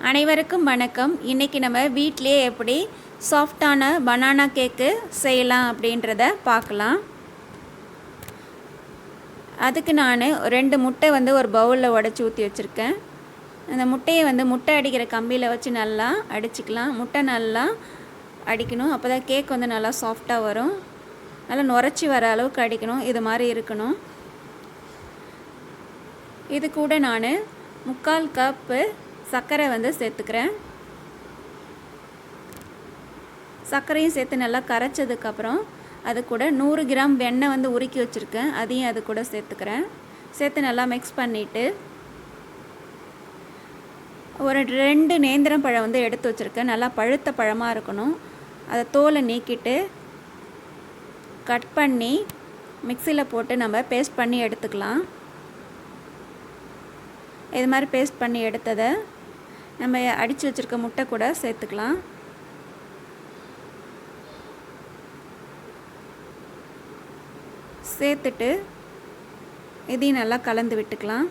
அனைவருக்கும் வணக்கம். இன்றைக்கி நம்ம வீட்டிலே எப்படி சாஃப்டான பனானா கேக்கு செய்யலாம் அப்படின்றத பார்க்கலாம். அதுக்கு நான் 2 முட்டை ஒரு பவுலில் உடச்சி ஊற்றி வச்சுருக்கேன். அந்த முட்டையை முட்டை அடிக்கிற கம்பியில் வச்சு நல்லா அடிச்சுக்கலாம். முட்டை நல்லா அடிக்கணும், அப்போ தான் கேக் நல்லா சாஃப்டாக வரும். நல்லா நுரைச்சி வர அளவுக்கு அடிக்கணும். இது மாதிரி இருக்கணும். இது கூட நான் 3/4 கப்பு சர்க்கரை சேர்த்துக்கிறேன். சர்க்கரையும் சேர்த்து நல்லா கரைச்சதுக்கப்புறம் அது கூட 100 கிராம் வெண்ணெய் உருக்கி வச்சுருக்கேன். அதையும் அது கூட சேர்த்துக்கிறேன். சேர்த்து நல்லா மிக்ஸ் பண்ணிவிட்டு ஒரு 2 நேந்திரம் பழம் எடுத்து வச்சுருக்கேன். நல்லா பழுத்த பழமாக இருக்கணும். அதை தோலை நீக்கிட்டு கட் பண்ணி மிக்சியில் போட்டு நம்ம பேஸ்ட் பண்ணி எடுத்துக்கலாம். இது மாதிரி பேஸ்ட் பண்ணி எடுத்ததை நம்ம அடித்து வச்சுருக்க முட்டை கூட சேர்த்துக்கலாம். சேர்த்துட்டு இதையும் நல்லா கலந்து விட்டுக்கலாம்.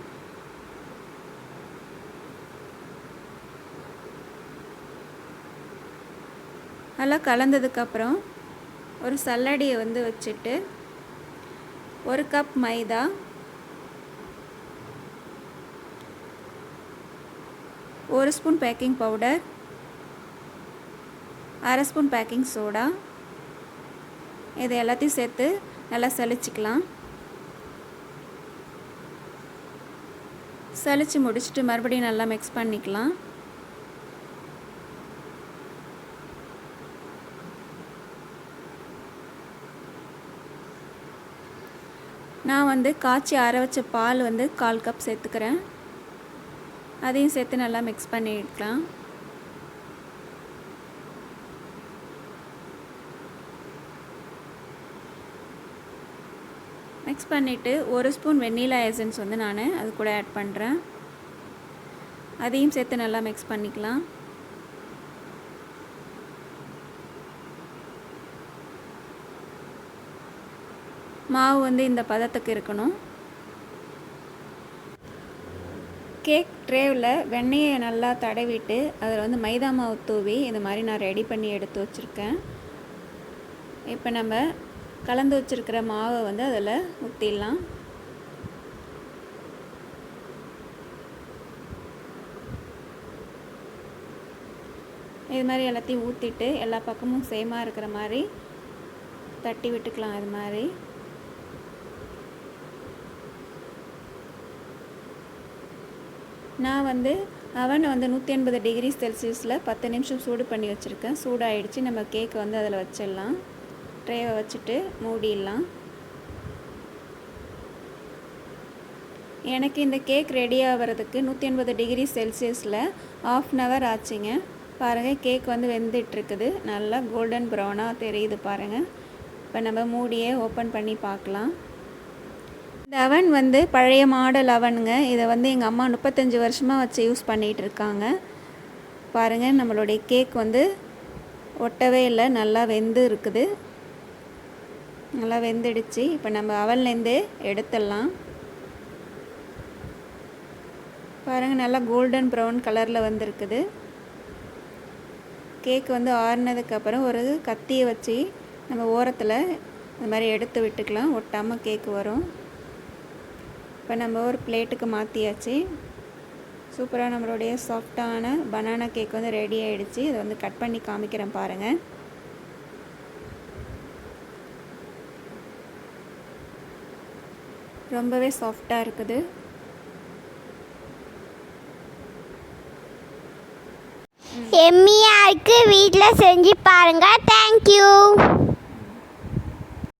நல்லா கலந்ததுக்கப்புறம் ஒரு சல்லடியை வச்சுட்டு 1 கப் மைதா, 1 spoon baking powder, 1/2 spoon baking soda, இது எல்லாத்தையும் சேர்த்து நல்லா சலிச்சிக்கலாம். சலிச்சு முடிச்சுட்டு மறுபடியும் நல்லா மிக்ஸ் பண்ணிக்கலாம். நான் காய்ச்சி ஆற வச்ச பால் 1/4 கப் சேர்த்துக்கிறேன். அதையும் சேர்த்து நல்லா மிக்ஸ் பண்ணிக்கலாம். மிக்ஸ் பண்ணிவிட்டு 1 ஸ்பூன் வெண்ணிலா எசன்ஸ் நான் அது கூட ஆட் பண்ணுறேன். அதையும் சேர்த்து நல்லா மிக்ஸ் பண்ணிக்கலாம். மாவு இந்த பதத்துக்கு இருக்கணும். கேக் ட்ரேவில் வெண்ணெயை நல்லா தடவிட்டு அதில் மைதா மாவு தூவி இது மாதிரி நான் ரெடி பண்ணி எடுத்து வச்சுருக்கேன். இப்போ நம்ம கலந்து வச்சுருக்கிற மாவை அதில் ஊற்றிடலாம். இது மாதிரி எல்லாத்தையும் ஊற்றிட்டு எல்லா பக்கமும் சேமாக இருக்கிற மாதிரி தட்டி விட்டுக்கலாம். இது மாதிரி நான் அவன் 180 டிகிரி செல்சியஸில் 10 நிமிஷம் சூடு பண்ணி வச்சுருக்கேன். சூடாகிடுச்சு. நம்ம கேக்கு அதில் வச்சிடலாம். ட்ரேவை வச்சுட்டு மூடிடலாம். எனக்கு இந்த கேக் ரெடி ஆகிறதுக்கு 180 டிகிரி செல்சியஸில் 1/2 hour ஆச்சுங்க. பாருங்கள், கேக் வெந்துட்டுருக்குது. நல்லா கோல்டன் ப்ரௌனாக தெரியுது பாருங்கள். இப்போ நம்ம மூடியை ஓப்பன் பண்ணி பார்க்கலாம். இந்த அவன் பழைய மாடல் அவனுங்க. இதை எங்கள் அம்மா 35 வருஷமாக வச்சு யூஸ் பண்ணிகிட்டு இருக்காங்க. பாருங்கள், நம்மளுடைய கேக் ஒட்டவே இல்லை, நல்லா வெந்து இருக்குது. நல்லா வெந்துடுச்சு. இப்போ நம்ம அவன்லேருந்தே எடுத்துடலாம். பாருங்கள், நல்லா கோல்டன் ப்ரௌன் கலரில் வந்திருக்குது. கேக் ஆறுனதுக்கப்புறம் ஒரு கத்தியை வச்சு நம்ம ஓரத்தில் இந்த மாதிரி எடுத்து விட்டுக்கலாம். ஒட்டாமல் கேக்கு வரும். இப்போ நம்ம ஒரு பிளேட்டுக்கு மாற்றியாச்சு. சூப்பராக நம்மளுடைய சாஃப்டான பனானா கேக் ரெடி ஆகிடுச்சு. இதை கட் பண்ணி காமிக்கிறேன் பாருங்கள். ரொம்பவே சாஃப்டாக இருக்குது. எம்மியாக இருக்குது. வீட்டில் செஞ்சு பாருங்கள். தேங்க்யூ.